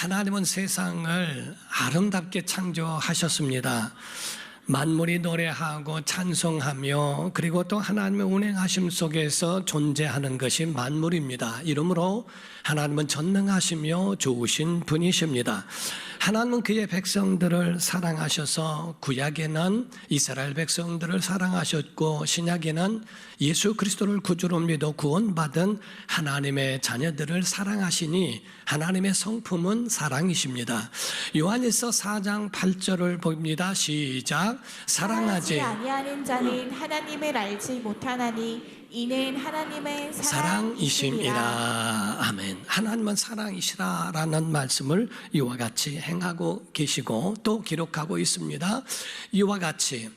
하나님은 세상을 아름답게 창조하셨습니다. 만물이 노래하고 찬송하며 그리고 또 하나님의 운행하심 속에서 존재하는 것이 만물입니다. 이러므로 하나님은 전능하시며 좋으신 분이십니다. 하나님은 그의 백성들을 사랑하셔서 구약에는 이스라엘 백성들을 사랑하셨고 신약에는 예수 그리스도를 구주로 믿어 구원받은 하나님의 자녀들을 사랑하시니 하나님의 성품은 사랑이십니다. 요한일서 4장 8절을 봅니다. 시작. 사랑하지 아니하는 자는 하나님을 알지 못하나니 이는 하나님의 사랑이심이라. 아멘. 하나님은 사랑이시라라는 말씀을 이와 같이 행하고 계시고 또 기록하고 있습니다. 이와 같이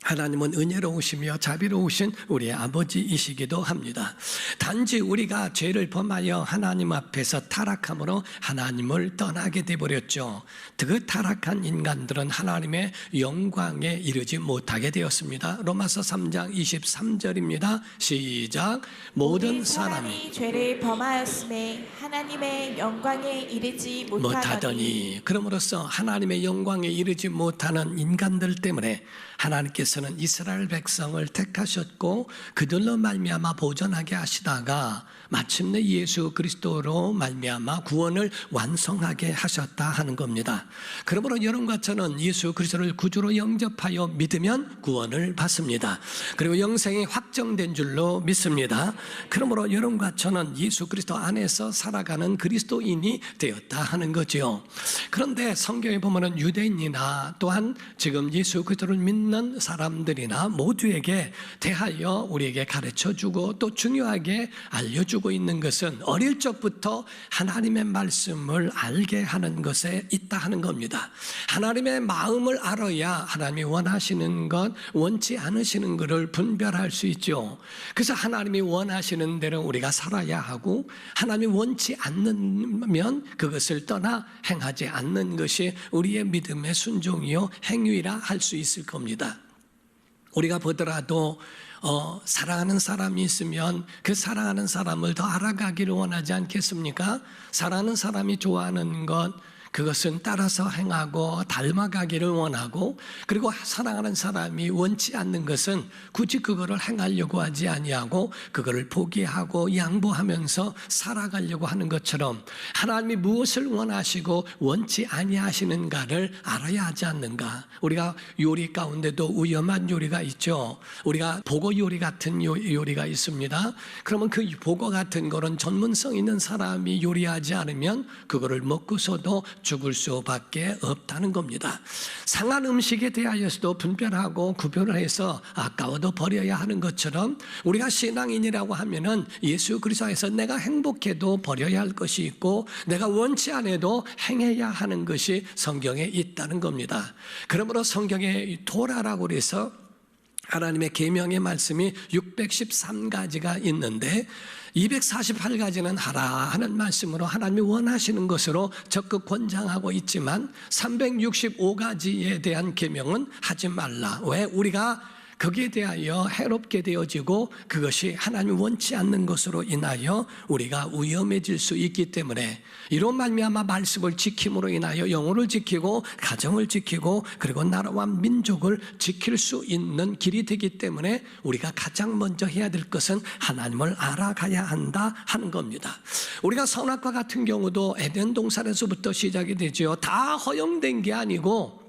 하나님은 은혜로우시며 자비로우신 우리의 아버지이시기도 합니다. 단지 우리가 죄를 범하여 하나님 앞에서 타락함으로 하나님을 떠나게 되어버렸죠. 그 타락한 인간들은 하나님의 영광에 이르지 못하게 되었습니다. 로마서 3장 23절입니다. 시작. 모든 사람이 죄를 범하였음에 하나님의 영광에 이르지 못하더니. 그러므로써 하나님의 영광에 이르지 못하는 인간들 때문에 하나님께서는 이스라엘 백성을 택하셨고 그들로 말미암아 보존하게 하시다가 마침내 예수 그리스도로 말미암아 구원을 완성하게 하셨다 하는 겁니다. 그러므로 여러분과 저는 예수 그리스도를 구주로 영접하여 믿으면 구원을 받습니다. 그리고 영생이 확정된 줄로 믿습니다. 그러므로 여러분과 저는 예수 그리스도 안에서 살아가는 그리스도인이 되었다 하는 거죠. 그런데 성경에 보면은 유대인이나 또한 지금 예수 그리스도를 믿는 사람들이나 모두에게 대하여 우리에게 가르쳐주고 또 중요하게 알려주고 있는 것은 어릴 적부터 하나님의 말씀을 알게 하는 것에 있다 하는 겁니다. 하나님의 마음을 알아야 하나님이 원하시는 것, 원치 않으시는 것을 분별할 수 있죠. 그래서 하나님이 원하시는 대로 우리가 살아야 하고 하나님이 원치 않으면 그것을 떠나 행하지 않는 것이 우리의 믿음의 순종이요 행위라 할 수 있을 겁니다. 우리가 보더라도 사랑하는 사람이 있으면 그 사랑하는 사람을 더 알아가기를 원하지 않겠습니까? 사랑하는 사람이 좋아하는 것, 그것은 따라서 행하고 닮아가기를 원하고, 그리고 사랑하는 사람이 원치 않는 것은 굳이 그거를 행하려고 하지 아니하고 그거를 포기하고 양보하면서 살아가려고 하는 것처럼 하나님이 무엇을 원하시고 원치 아니하시는가를 알아야 하지 않는가. 우리가 요리 가운데도 위험한 요리가 있죠. 우리가 보고 요리 같은 요리가 있습니다. 그러면 그 보고 같은 거는 전문성 있는 사람이 요리하지 않으면 그거를 먹고서도 죽을 수밖에 없다는 겁니다. 상한 음식에 대하여서도 분별하고 구별을 해서 아까워도 버려야 하는 것처럼 우리가 신앙인이라고 하면은 예수 그리스도에서 내가 행복해도 버려야 할 것이 있고 내가 원치 않아도 행해야 하는 것이 성경에 있다는 겁니다. 그러므로 성경에 토라라고 그래서 하나님의 계명의 말씀이 613가지가 있는데 248가지는 하라 하는 말씀으로 하나님이 원하시는 것으로 적극 권장하고 있지만 365가지에 대한 계명은 하지 말라. 왜? 우리가 거기에 대하여 해롭게 되어지고 그것이 하나님이 원치 않는 것으로 인하여 우리가 위험해질 수 있기 때문에 이런 말미암아 말씀을 지킴으로 인하여 영혼을 지키고 가정을 지키고 그리고 나라와 민족을 지킬 수 있는 길이 되기 때문에 우리가 가장 먼저 해야 될 것은 하나님을 알아가야 한다 하는 겁니다. 우리가 선악과 같은 경우도 에덴 동산에서부터 시작이 되죠. 다 허용된 게 아니고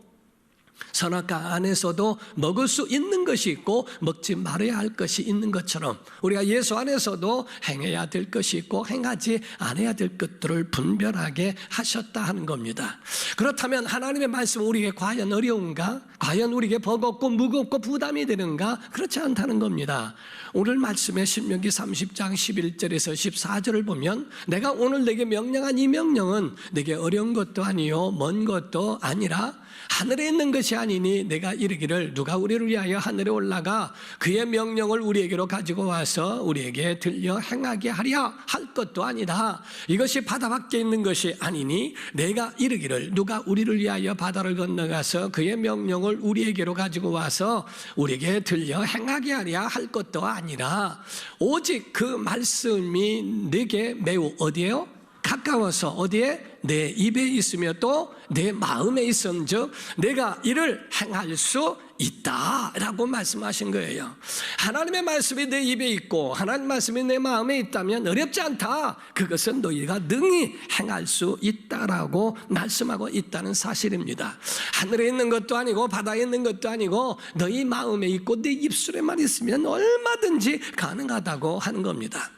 선악과 안에서도 먹을 수 있는 것이 있고 먹지 말아야 할 것이 있는 것처럼 우리가 예수 안에서도 행해야 될 것이 있고 행하지 않아야 될 것들을 분별하게 하셨다 하는 겁니다. 그렇다면 하나님의 말씀 우리에게 과연 어려운가? 과연 우리에게 버겁고 무겁고 부담이 되는가? 그렇지 않다는 겁니다. 오늘 말씀의 신명기 30장 11절에서 14절을 보면 내가 오늘 내게 명령한 이 명령은 내게 어려운 것도 아니요 먼 것도 아니라 하늘에 있는 것이 아니니 내가 이르기를 누가 우리를 위하여 하늘에 올라가 그의 명령을 우리에게로 가지고 와서 우리에게 들려 행하게 하랴 할 것도 아니다. 이것이 바다 밖에 있는 것이 아니니 내가 이르기를 누가 우리를 위하여 바다를 건너가서 그의 명령을 우리에게로 가지고 와서 우리에게 들려 행하게 하랴 할 것도 아니라 오직 그 말씀이 내게 매우 어디에요? 가까워서 어디에? 내 입에 있으며 또 내 마음에 있음즉 내가 이를 행할 수 있다라고 말씀하신 거예요. 하나님의 말씀이 내 입에 있고 하나님의 말씀이 내 마음에 있다면 어렵지 않다. 그것은 너희가 능히 행할 수 있다라고 말씀하고 있다는 사실입니다. 하늘에 있는 것도 아니고 바다에 있는 것도 아니고 너희 마음에 있고 내 입술에만 있으면 얼마든지 가능하다고 하는 겁니다.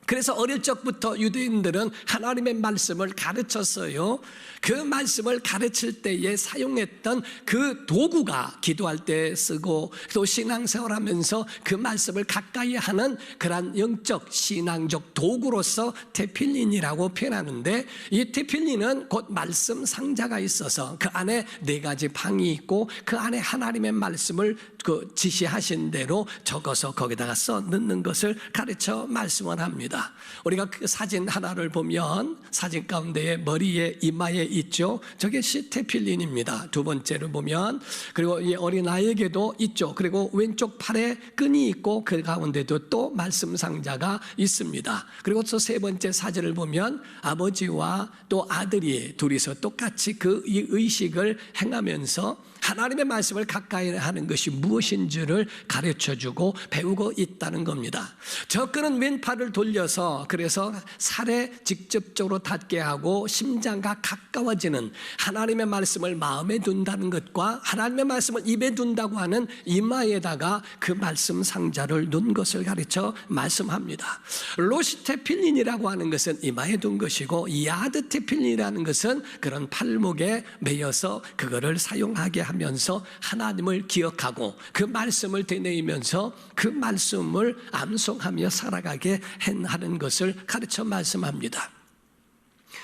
그래서 어릴 적부터 유대인들은 하나님의 말씀을 가르쳤어요. 그 말씀을 가르칠 때에 사용했던 그 도구가 기도할 때 쓰고 또 신앙생활하면서 그 말씀을 가까이 하는 그런 영적 신앙적 도구로서 테필린이라고 표현하는데, 이 테필린은 곧 말씀 상자가 있어서 그 안에 4가지 방이 있고 그 안에 하나님의 말씀을 그 지시하신 대로 적어서 거기다가 써 넣는 것을 가르쳐 말씀을 합니다. 우리가 그 사진 하나를 보면 사진 가운데에 머리에 이마에 있죠. 저게 테필린입니다. 두 번째를 보면, 그리고 이 어린아이에게도 있죠. 그리고 왼쪽 팔에 끈이 있고 그 가운데도 또 말씀 상자가 있습니다. 그리고 또 세 번째 사진을 보면 아버지와 또 아들이 둘이서 똑같이 그 이 의식을 행하면서 하나님의 말씀을 가까이 하는 것이 무엇인지를 가르쳐주고 배우고 있다는 겁니다. 저 끈은 왼팔을 돌려서 그래서 살에 직접적으로 닿게 하고 심장과 가까워지는 하나님의 말씀을 마음에 둔다는 것과 하나님의 말씀을 입에 둔다고 하는 이마에다가 그 말씀 상자를 놓은 것을 가르쳐 말씀합니다. 로시테필린이라고 하는 것은 이마에 둔 것이고 야드테필린이라는 것은 그런 팔목에 매여서 그거를 사용하게 하면서 하나님을 기억하고 그 말씀을 되뇌이면서 그 말씀을 암송하며 살아가게 하는 것을 가르쳐 말씀합니다.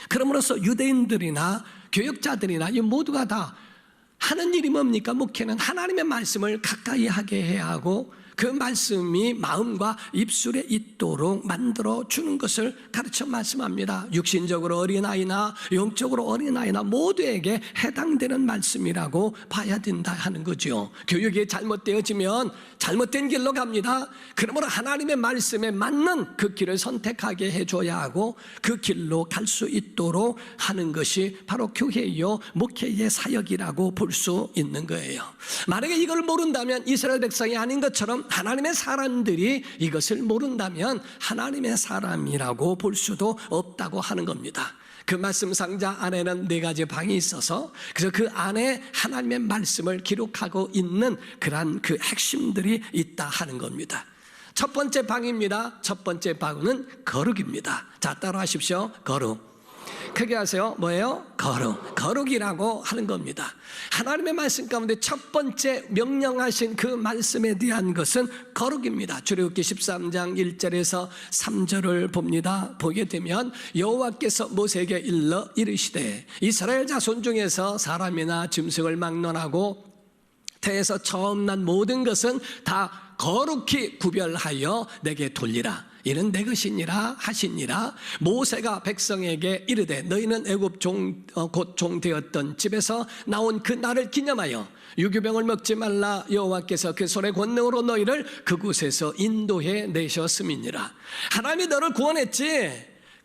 그러므로서 유대인들이나 교역자들이나 이 모두가 다 하는 일이 뭡니까? 목회는 하나님의 말씀을 가까이 하게 해야 하고 그 말씀이 마음과 입술에 있도록 만들어 주는 것을 가르쳐 말씀합니다. 육신적으로 어린아이나 영적으로 어린아이나 모두에게 해당되는 말씀이라고 봐야 된다 하는 거죠. 교육이 잘못되어지면 잘못된 길로 갑니다. 그러므로 하나님의 말씀에 맞는 그 길을 선택하게 해줘야 하고 그 길로 갈 수 있도록 하는 것이 바로 교회요 목회의 사역이라고 볼 수 있는 거예요. 만약에 이걸 모른다면 이스라엘 백성이 아닌 것처럼 하나님의 사람들이 이것을 모른다면 하나님의 사람이라고 볼 수도 없다고 하는 겁니다. 그 말씀 상자 안에는 4가지 방이 있어서 그래서 그 안에 하나님의 말씀을 기록하고 있는 그러한 그 핵심들이 있다 하는 겁니다. 첫 번째 방입니다. 첫 번째 방은 거룩입니다. 자, 따라 하십시오. 거룩. 크게 하세요. 뭐예요? 거룩. 거룩이라고 하는 겁니다. 하나님의 말씀 가운데 첫 번째 명령하신 그 말씀에 대한 것은 거룩입니다. 출애굽기 13장 1절에서 3절을 봅니다. 보게 되면 여호와께서 모세에게 일러 이르시되 이스라엘 자손 중에서 사람이나 짐승을 막론하고 태에서 처음 난 모든 것은 다 거룩히 구별하여 내게 돌리라. 이는 내 것이니라 하시니라. 모세가 백성에게 이르되 너희는 애굽 곧 종되었던 집에서 나온 그 날을 기념하여 유교병을 먹지 말라. 여호와께서 그 손의 권능으로 너희를 그곳에서 인도해 내셨음이니라. 하나님이 너를 구원했지.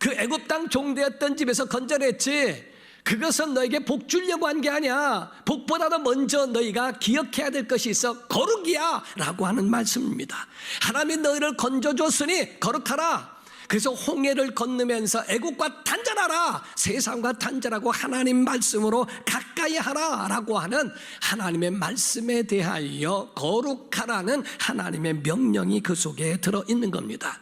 그 애굽 땅 종되었던 집에서 건져냈지. 그것은 너에게 복 주려고 한 게 아니야. 복보다도 먼저 너희가 기억해야 될 것이 있어. 거룩이야 라고 하는 말씀입니다. 하나님이 너희를 건져줬으니 거룩하라. 그래서 홍해를 건너면서 애국과 단절하라. 세상과 단절하고 하나님 말씀으로 가까이 하라 라고 하는 하나님의 말씀에 대하여 거룩하라는 하나님의 명령이 그 속에 들어있는 겁니다.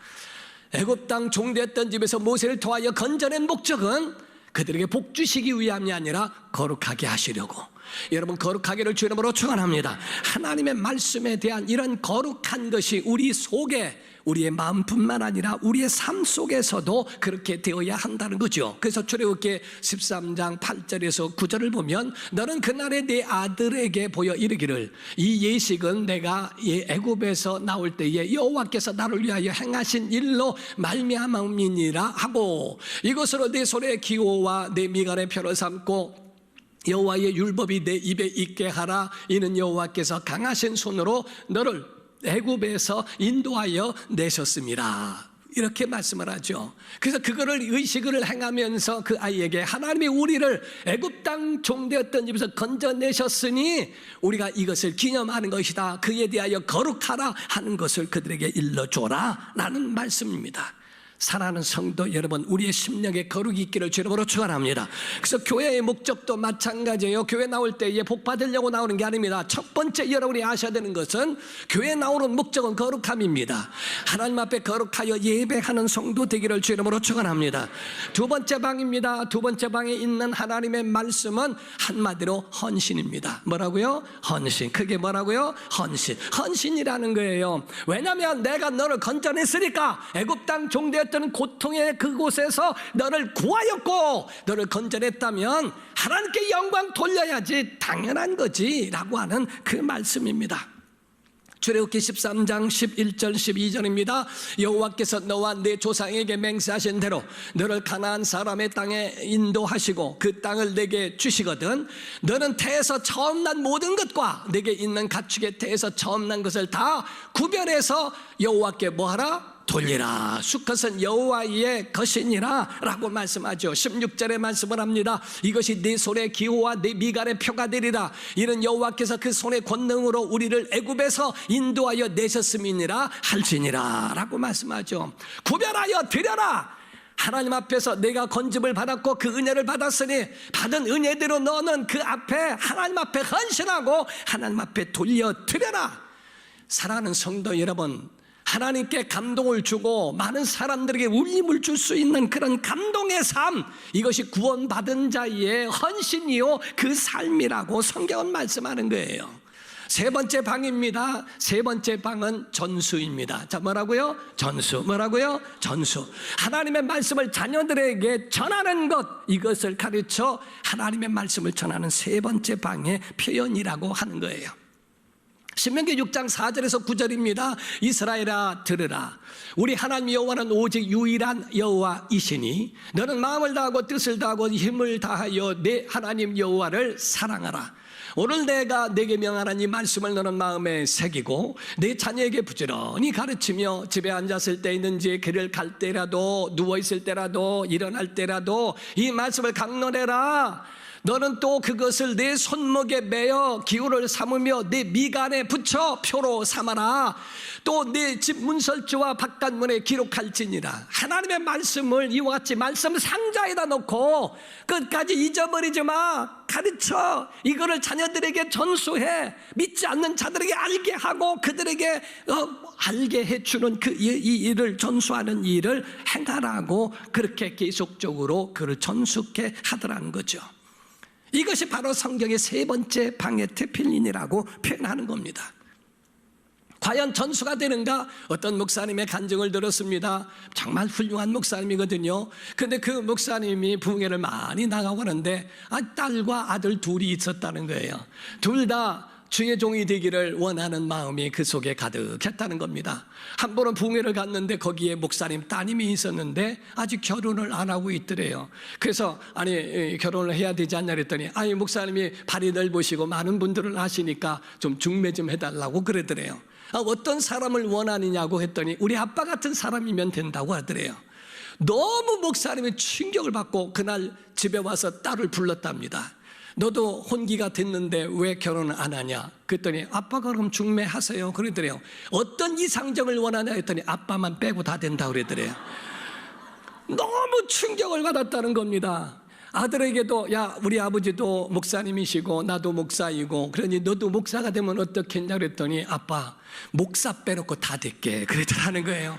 애굽 땅 종되었던 집에서 모세를 통하여 건져낸 목적은 그들에게 복 주시기 위함이 아니라 거룩하게 하시려고. 여러분, 거룩하기를 주 이름으로 축원합니다. 하나님의 말씀에 대한 이런 거룩한 것이 우리 속에, 우리의 마음뿐만 아니라 우리의 삶 속에서도 그렇게 되어야 한다는 거죠. 그래서 출애굽기 13장 8절에서 9절을 보면 너는 그날에 네 아들에게 보여 이르기를 이 예식은 내가 애굽에서 나올 때에 여호와께서 나를 위하여 행하신 일로 말미암음이니라 하고 이것으로 네 손의 기호와 네 미간의 표를 삼고 여호와의 율법이 내 입에 있게 하라. 이는 여호와께서 강하신 손으로 너를 애굽에서 인도하여 내셨습니다. 이렇게 말씀을 하죠. 그래서 그거를 의식을 행하면서 그 아이에게 하나님이 우리를 애굽 땅 종되었던 집에서 건져내셨으니 우리가 이것을 기념하는 것이다. 그에 대하여 거룩하라 하는 것을 그들에게 일러줘라 라는 말씀입니다. 사랑하는 성도 여러분, 우리의 심령에 거룩이 있기를 주 이름으로 축원합니다. 그래서 교회의 목적도 마찬가지예요. 교회 나올 때에 복 받으려고 나오는 게 아닙니다. 첫 번째 여러분이 아셔야 되는 것은 교회 나오는 목적은 거룩함입니다. 하나님 앞에 거룩하여 예배하는 성도 되기를 주 이름으로 축원합니다. 두 번째 방입니다. 두 번째 방에 있는 하나님의 말씀은 한마디로 헌신입니다. 뭐라고요? 헌신. 그게 뭐라고요? 헌신. 헌신이라는 거예요. 왜냐하면 내가 너를 건져냈으니까 애굽 땅 종되었던 고통의 그곳에서 너를 구하였고 너를 건져냈다면 하나님께 영광 돌려야지 당연한 거지 라고 하는 그 말씀입니다. 출애굽기 13장 11절 12절입니다. 여호와께서 너와 내 조상에게 맹세하신 대로 너를 가나안 사람의 땅에 인도하시고 그 땅을 내게 주시거든 너는 태에서 처음 난 모든 것과 내게 있는 가축의 태에서 처음 난 것을 다 구별해서 여호와께 뭐하라? 돌리라. 수컷은 여호와의 것이니라 라고 말씀하죠. 16절에 말씀을 합니다. 이것이 네 손의 기호와 네 미간의 표가 되리라. 이는 여호와께서 그 손의 권능으로 우리를 애굽에서 인도하여 내셨음이니라 할지니라 라고 말씀하죠. 구별하여 드려라. 하나님 앞에서 내가 건집을 받았고 그 은혜를 받았으니 받은 은혜대로 너는 그 앞에 하나님 앞에 헌신하고 하나님 앞에 돌려드려라. 사랑하는 성도 여러분, 하나님께 감동을 주고 많은 사람들에게 울림을 줄 수 있는 그런 감동의 삶, 이것이 구원받은 자의 헌신이요 그 삶이라고 성경은 말씀하는 거예요. 세 번째 방입니다. 세 번째 방은 전수입니다. 자, 뭐라고요? 전수. 뭐라고요? 전수. 하나님의 말씀을 자녀들에게 전하는 것, 이것을 가르쳐 하나님의 말씀을 전하는 세 번째 방의 표현이라고 하는 거예요. 신명기 6장 4절에서 9절입니다. 이스라엘아 들으라. 우리 하나님 여호와는 오직 유일한 여호와이시니 너는 마음을 다하고 뜻을 다하고 힘을 다하여 내 하나님 여호와를 사랑하라. 오늘 내가 내게 명하는 이 말씀을 너는 마음에 새기고 내 자녀에게 부지런히 가르치며 집에 앉았을 때이든지 길을 갈 때라도 누워있을 때라도 일어날 때라도 이 말씀을 강론해라. 너는 또 그것을 내 손목에 매어 기호를 삼으며 내 미간에 붙여 표로 삼아라. 또 내 집 문설주와 바깥문에 기록할지니라. 하나님의 말씀을 이와 같이 말씀 상자에다 놓고 끝까지 잊어버리지 마. 가르쳐. 이거를 자녀들에게 전수해. 믿지 않는 자들에게 알게 하고 그들에게 알게 해주는 이 일을 전수하는 일을 행하라고 그렇게 계속적으로 그를 전수케 하더라는 거죠. 이것이 바로 성경의 세 번째 방의 테필린이라고 표현하는 겁니다. 과연 전수가 되는가? 어떤 목사님의 간증을 들었습니다. 정말 훌륭한 목사님이거든요. 그런데 그 목사님이 부흥회를 많이 나가고 하는데 딸과 아들 둘이 있었다는 거예요. 둘 다 주의 종이 되기를 원하는 마음이 그 속에 가득했다는 겁니다. 한 번은 부흥회를 갔는데 거기에 목사님 따님이 있었는데 아직 결혼을 안 하고 있더래요. 그래서 결혼을 해야 되지 않냐 그랬더니 목사님이 발이 넓으시고 많은 분들을 아시니까 좀 중매 좀 해달라고 그러더래요. 어떤 사람을 원하느냐고 했더니 우리 아빠 같은 사람이면 된다고 하더래요. 너무 목사님이 충격을 받고 그날 집에 와서 딸을 불렀답니다. 너도 혼기가 됐는데 왜 결혼을 안 하냐? 그랬더니 아빠가 그럼 중매하세요 그러더래요. 어떤 이상정을 원하냐 했더니 아빠만 빼고 다 된다고 그러더래요. 너무 충격을 받았다는 겁니다. 아들에게도 야 우리 아버지도 목사님이시고 나도 목사이고 그러니 너도 목사가 되면 어떻겠냐 그랬더니 아빠 목사 빼놓고 다 될게 그러더라는 거예요.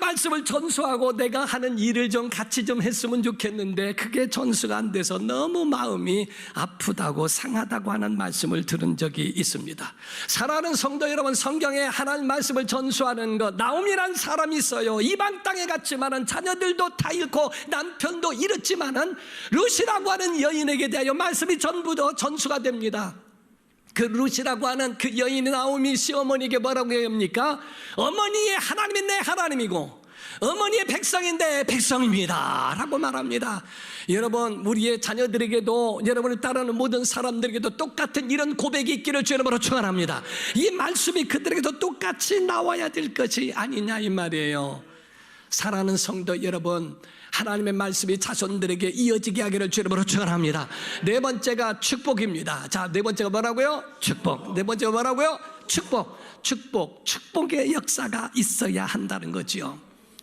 말씀을 전수하고 내가 하는 일을 좀 같이 좀 했으면 좋겠는데 그게 전수가 안 돼서 너무 마음이 아프다고 상하다고 하는 말씀을 들은 적이 있습니다. 사랑하는 성도 여러분, 성경에 하나님 말씀을 전수하는 것, 나옴이란 사람이 있어요. 이방 땅에 갔지만은 자녀들도 다 잃고 남편도 잃었지만은 룻이라고 하는 여인에게 대하여 말씀이 전부 다 전수가 됩니다. 그 룻이라고 하는 그 여인이 나오미 시어머니에게 뭐라고 합니까? 어머니의 하나님이 내 하나님이고 어머니의 백성인데 백성입니다 라고 말합니다. 여러분, 우리의 자녀들에게도 여러분을 따르는 모든 사람들에게도 똑같은 이런 고백이 있기를 주 여러분으로 축원합니다. 이 말씀이 그들에게도 똑같이 나와야 될 것이 아니냐 이 말이에요. 사랑하는 성도 여러분, 하나님의 말씀이 자손들에게 이어지게 하기를 주 이름으로 축원합니다. 네 번째가 축복입니다. 자, 네 번째가 뭐라고요? 축복. 네 번째가 뭐라고요? 축복의 역사가 있어야 한다는 거지요.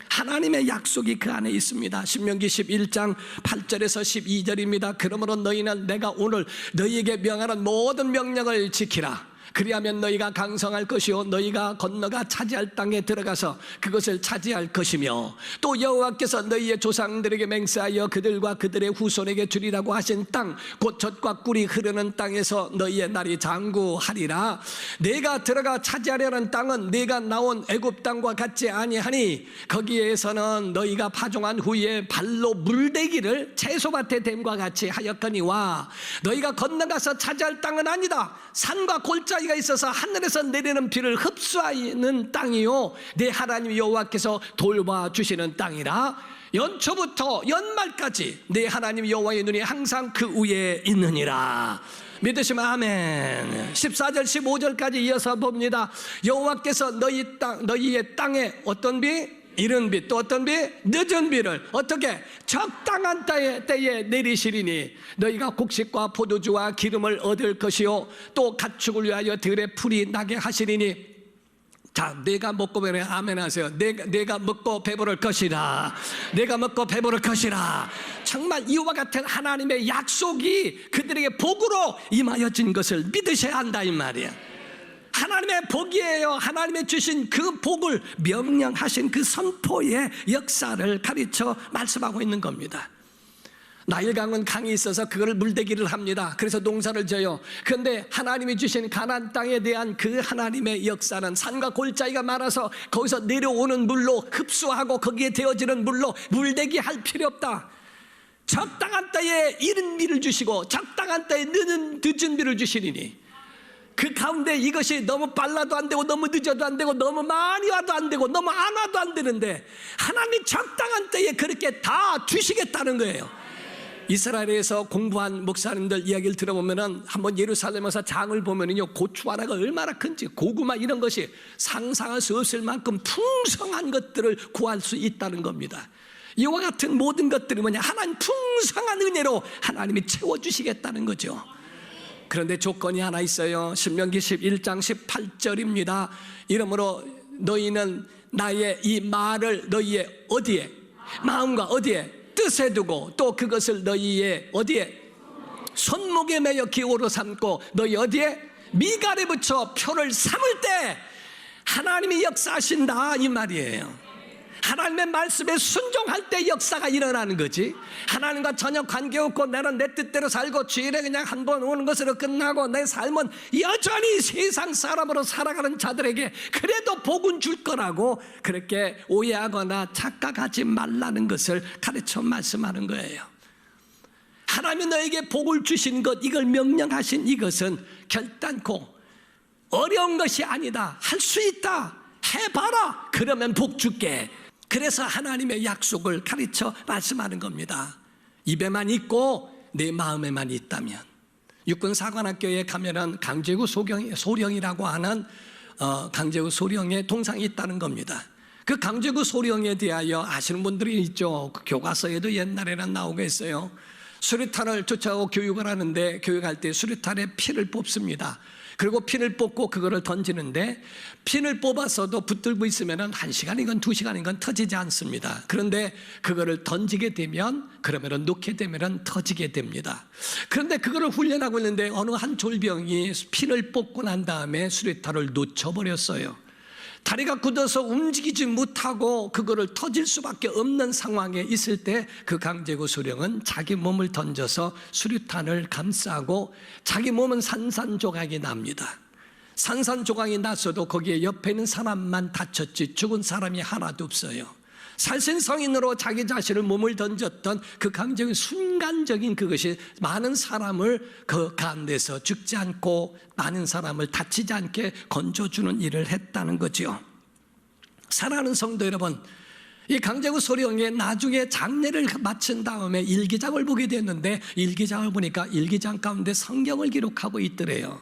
하나님의 약속이 그 안에 있습니다. 신명기 11장 8절에서 12절입니다. 그러므로 너희는 내가 오늘 너희에게 명하는 모든 명령을 지키라. 그리하면 너희가 강성할 것이요 너희가 건너가 차지할 땅에 들어가서 그것을 차지할 것이며, 또 여호와께서 너희의 조상들에게 맹세하여 그들과 그들의 후손에게 주리라고 하신 땅, 곧 젖과 꿀이 흐르는 땅에서 너희의 날이 장구하리라. 내가 들어가 차지하려는 땅은 네가 나온 애굽 땅과 같지 아니하니 거기에서는 너희가 파종한 후에 발로 물대기를 채소밭에 댐과 같이 하였거니와, 너희가 건너가서 차지할 땅은 아니다. 산과 골짜기가 있어서 하늘에서 내리는 비를 흡수하는 땅이요 내 하나님 여호와께서 돌봐주시는 땅이라. 연초부터 연말까지 내 하나님 여호와의 눈이 항상 그 위에 있느니라. 믿으시면 아멘. 14절 15절까지 이어서 봅니다. 여호와께서 너희의 땅에 어떤 비? 이른 비, 또 어떤 비? 늦은 비를 어떻게? 적당한 때에 내리시리니 너희가 곡식과 포도주와 기름을 얻을 것이요 또 가축을 위하여 들의 풀이 나게 하시리니. 자, 내가 먹고 배부르, 아멘 하세요. 내가 먹고 배부를 것이라. 내가 먹고 배부를 것이라. 정말 이와 같은 하나님의 약속이 그들에게 복으로 임하여진 것을 믿으셔야 한다 이 말이야. 하나님의 복이에요. 하나님의 주신 그 복을 명령하신 그 선포의 역사를 가르쳐 말씀하고 있는 겁니다. 나일강은 강이 있어서 그걸 물대기를 합니다. 그래서 농사를 져요. 그런데 하나님이 주신 가나안 땅에 대한 그 하나님의 역사는 산과 골짜기가 많아서 거기서 내려오는 물로 흡수하고 거기에 되어지는 물로 물대기 할 필요 없다. 적당한 때에 이른 비를 주시고 적당한 때에 늦은 비를 주시리니, 그 가운데 이것이 너무 빨라도 안 되고 너무 늦어도 안 되고 너무 많이 와도 안 되고 너무 안 와도 안 되는데 하나님이 적당한 때에 그렇게 다 주시겠다는 거예요. 이스라엘에서 공부한 목사님들 이야기를 들어보면은 한번 예루살렘에서 장을 보면은요 고추 하나가 얼마나 큰지, 고구마 이런 것이 상상할 수 없을 만큼 풍성한 것들을 구할 수 있다는 겁니다. 이와 같은 모든 것들이 뭐냐? 하나님 풍성한 은혜로 하나님이 채워주시겠다는 거죠. 그런데 조건이 하나 있어요. 신명기 11장 18절입니다. 이러므로 너희는 나의 이 말을 너희의 어디에? 마음과 어디에? 뜻에 두고 또 그것을 너희의 어디에? 손목에 매여 기호로 삼고 너희 어디에? 미갈에 붙여 표를 삼을 때 하나님이 역사하신다 이 말이에요. 하나님의 말씀에 순종할 때 역사가 일어나는 거지. 하나님과 전혀 관계없고 나는 내 뜻대로 살고 주일에 그냥 한 번 오는 것으로 끝나고 내 삶은 여전히 세상 사람으로 살아가는 자들에게 그래도 복은 줄 거라고 그렇게 오해하거나 착각하지 말라는 것을 가르쳐 말씀하는 거예요. 하나님이 너에게 복을 주신 것, 이걸 명령하신 이것은 결단코 어려운 것이 아니다. 할 수 있다. 해봐라. 그러면 복 줄게. 그래서 하나님의 약속을 가르쳐 말씀하는 겁니다. 입에만 있고 내 마음에만 있다면. 육군사관학교에 가면은 강제구 소령이라고 하는 강제구 소령의 동상이 있다는 겁니다. 그 강제구 소령에 대하여 아시는 분들이 있죠. 그 교과서에도 옛날에는 나오고 있어요. 수류탄을 쫓아오고 교육을 하는데 교육할 때 수류탄에 피를 뽑습니다. 그리고 핀을 뽑고 그거를 던지는데 핀을 뽑아서도 붙들고 있으면 1시간이건 2시간이건 터지지 않습니다. 그런데 그거를 던지게 되면 그러면 놓게 되면 터지게 됩니다. 그런데 그거를 훈련하고 있는데 어느 한 졸병이 핀을 뽑고 난 다음에 수류탄을 놓쳐버렸어요. 다리가 굳어서 움직이지 못하고 그거를 터질 수밖에 없는 상황에 있을 때 그 강제구 소령은 자기 몸을 던져서 수류탄을 감싸고 자기 몸은 산산조각이 납니다. 산산조각이 났어도 거기에 옆에 있는 사람만 다쳤지 죽은 사람이 하나도 없어요. 살신성인으로 자기 자신을 몸을 던졌던 그 강제의 순간적인 그것이 많은 사람을 그 가운데서 죽지 않고 많은 사람을 다치지 않게 건져주는 일을 했다는 거죠. 사랑하는 성도 여러분, 이 강제구 소령의 나중에 장례를 마친 다음에 일기장을 보게 됐는데 일기장을 보니까 일기장 가운데 성경을 기록하고 있더래요.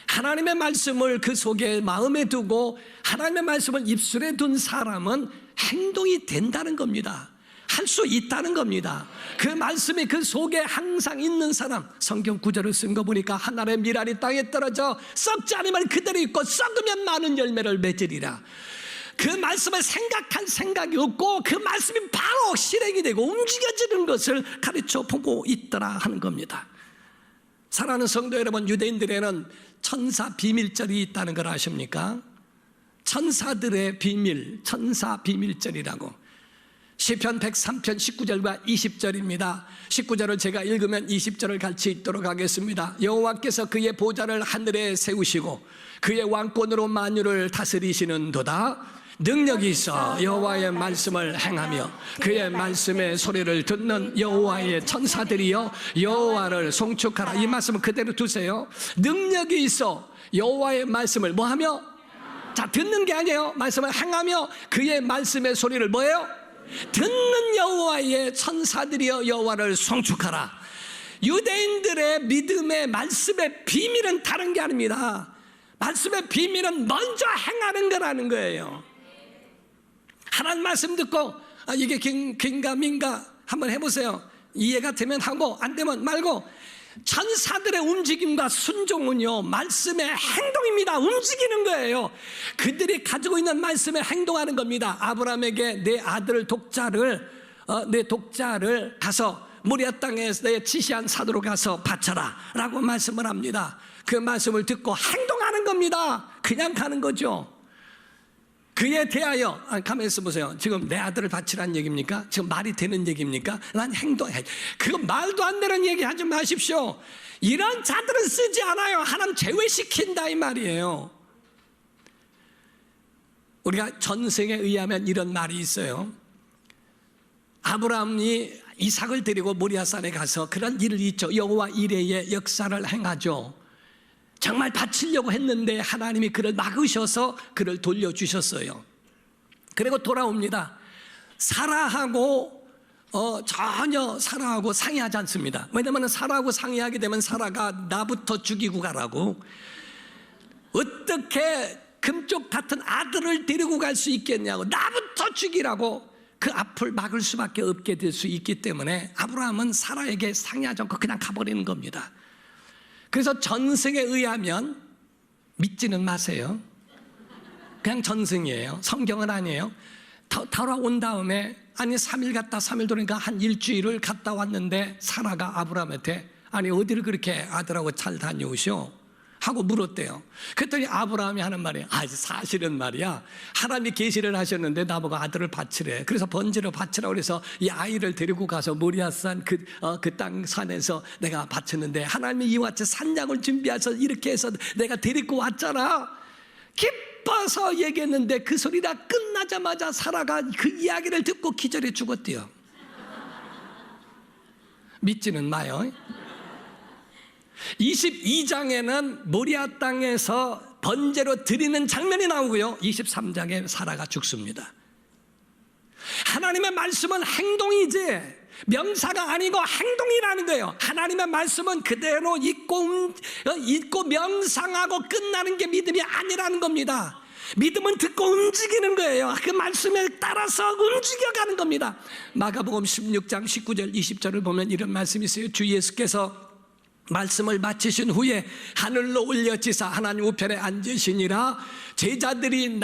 하나님의 말씀을 그 속에 마음에 두고 하나님의 말씀을 입술에 둔 사람은 행동이 된다는 겁니다. 할 수 있다는 겁니다. 그 말씀이 그 속에 항상 있는 사람, 성경 구절을 쓴 거 보니까 하늘의 밀알이 땅에 떨어져 썩지 않으면 그대로 있고 썩으면 많은 열매를 맺으리라. 그 말씀을 생각한 생각이 없고 그 말씀이 바로 실행이 되고 움직여지는 것을 가르쳐 보고 있더라 하는 겁니다. 사랑하는 성도 여러분, 유대인들에는 천사 비밀절이 있다는 걸 아십니까? 천사들의 비밀, 천사 비밀절이라고. 시편 103편 19절과 20절입니다. 19절을 제가 읽으면 20절을 같이 읽도록 하겠습니다. 여호와께서 그의 보좌를 하늘에 세우시고 그의 왕권으로 만유를 다스리시는도다. 능력이 있어 여호와의 말씀을 행하며 그의 말씀의 소리를 듣는 여호와의 천사들이여 여호와를 송축하라. 이 말씀을 그대로 두세요. 능력이 있어 여호와의 말씀을 뭐하며? 자, 듣는 게 아니에요. 말씀을 행하며 그의 말씀의 소리를 뭐예요? 듣는 여호와의 천사들이여 여호와를 송축하라. 유대인들의 믿음의 말씀의 비밀은 다른 게 아닙니다. 말씀의 비밀은 먼저 행하는 거라는 거예요. 하나님 말씀 듣고 이게 긴가 민가 한번 해보세요. 이해가 되면 하고 안 되면 말고. 천사들의 움직임과 순종은요, 말씀의 행동입니다. 움직이는 거예요. 그들이 가지고 있는 말씀에 행동하는 겁니다. 아브라함에게 내 독자를 가서 모리아 땅에서 내 지시한 산으로 가서 바쳐라 라고 말씀을 합니다. 그 말씀을 듣고 행동하는 겁니다. 그냥 가는 거죠. 그에 대하여 가만히 있어 보세요. 지금 내 아들을 바치라는 얘기입니까? 지금 말이 되는 얘기입니까? 난 행동해. 그거 말도 안 되는 얘기 하지 마십시오. 이런 자들은 쓰지 않아요. 하나님 제외시킨다 이 말이에요. 우리가 전생에 의하면 이런 말이 있어요. 아브라함이 이삭을 데리고 모리아산에 가서 그런 일을 있죠. 여호와 이레의 역사를 행하죠. 정말 바치려고 했는데 하나님이 그를 막으셔서 그를 돌려주셨어요. 그리고 돌아옵니다. 사라하고 전혀 사라하고 상의하지 않습니다. 왜냐하면 사라하고 상의하게 되면 사라가 나부터 죽이고 가라고, 어떻게 금쪽 같은 아들을 데리고 갈 수 있겠냐고, 나부터 죽이라고 그 앞을 막을 수밖에 없게 될 수 있기 때문에 아브라함은 사라에게 상의하지 않고 그냥 가버리는 겁니다. 그래서 전승에 의하면 믿지는 마세요. 그냥 전승이에요. 성경은 아니에요. 돌아온 다음에 3일 갔다 3일 돌아오니까 한 일주일을 갔다 왔는데 사라가 아브라함한테 아니 어디를 그렇게 아들하고 잘 다녀오셔? 하고 물었대요. 그랬더니 아브라함이 하는 말이에요. 사실은 말이야, 하나님이 계시를 하셨는데 나보고 아들을 바치래. 그래서 번제로 바치라고 그래서 이 아이를 데리고 가서 모리아산 그 땅 산에서 내가 바쳤는데 하나님이 이와 같이 산양을 준비해서 이렇게 해서 내가 데리고 왔잖아. 기뻐서 얘기했는데 그 소리가 끝나자마자 사라가 그 이야기를 듣고 기절해 죽었대요. 믿지는 마요. 22장에는 모리아 땅에서 번제로 드리는 장면이 나오고요, 23장에 사라가 죽습니다. 하나님의 말씀은 행동이지 명사가 아니고 행동이라는 거예요. 하나님의 말씀은 그대로 읽고 명상하고 끝나는 게 믿음이 아니라는 겁니다. 믿음은 듣고 움직이는 거예요. 그 말씀에 따라서 움직여가는 겁니다. 마가복음 16장 19절 20절을 보면 이런 말씀이 있어요. 주 예수께서 말씀을 마치신 후에 하늘로 올려지사 하나님 우편에 앉으시니라. 제자들이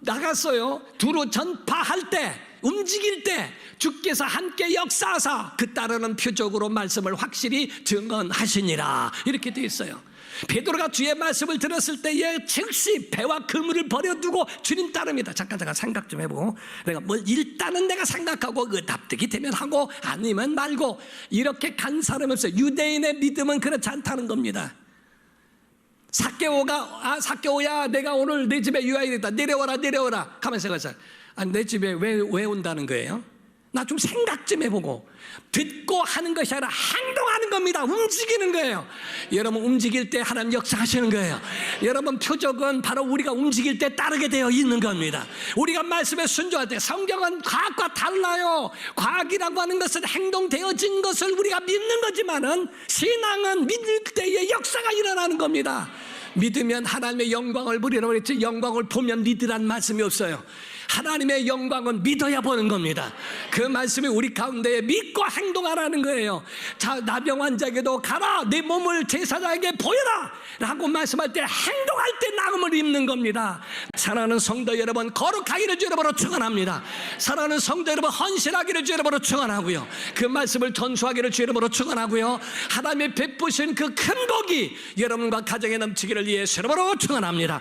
나갔어요. 두루 전파할 때, 움직일 때 주께서 함께 역사하사 그 따르는 표적으로 말씀을 확실히 증언하시니라. 이렇게 되어 있어요. 베드로가 주의 말씀을 들었을 때에 즉시 배와 그물을 버려두고 주님 따릅니다. 잠깐 생각 좀 해보고, 일단은 내가 생각하고 납득이 되면 하고 아니면 말고 이렇게 간 사람이 없어요. 유대인의 믿음은 그렇지 않다는 겁니다. 삭개오야 내가 오늘 내 집에 유아이 됐다, 내려와라 가만히 생각하세요. 내 집에 왜 온다는 거예요? 나 좀 생각 좀 해보고. 듣고 하는 것이 아니라 행동하는 겁니다. 움직이는 거예요. 여러분 움직일 때 하나님 역사하시는 거예요. 여러분 표적은 바로 우리가 움직일 때 따르게 되어 있는 겁니다. 우리가 말씀에 순종할 때, 성경은 과학과 달라요. 과학이라고 하는 것은 행동되어진 것을 우리가 믿는 거지만은 신앙은 믿을 때에 역사가 일어나는 겁니다. 믿으면 하나님의 영광을 보리라고 그랬지, 영광을 보면 믿으란 말씀이 없어요. 하나님의 영광은 믿어야 보는 겁니다. 그 말씀이 우리 가운데 믿고 행동하라는 거예요. 자, 나병 환자에게도 가라, 네 몸을 제사장에게 보여라 라고 말씀할 때 행동할 때 나음을 입는 겁니다. 사랑하는 성도 여러분, 거룩하기를 주 여러분으로 축원합니다. 사랑하는 성도 여러분, 헌신하기를 주 여러분으로 축원하고요, 그 말씀을 전수하기를 주 여러분으로 축원하고요, 하나님의 베푸신 그 큰 복이 여러분과 가정에 넘치기를 위해서 여러분으로 축원합니다.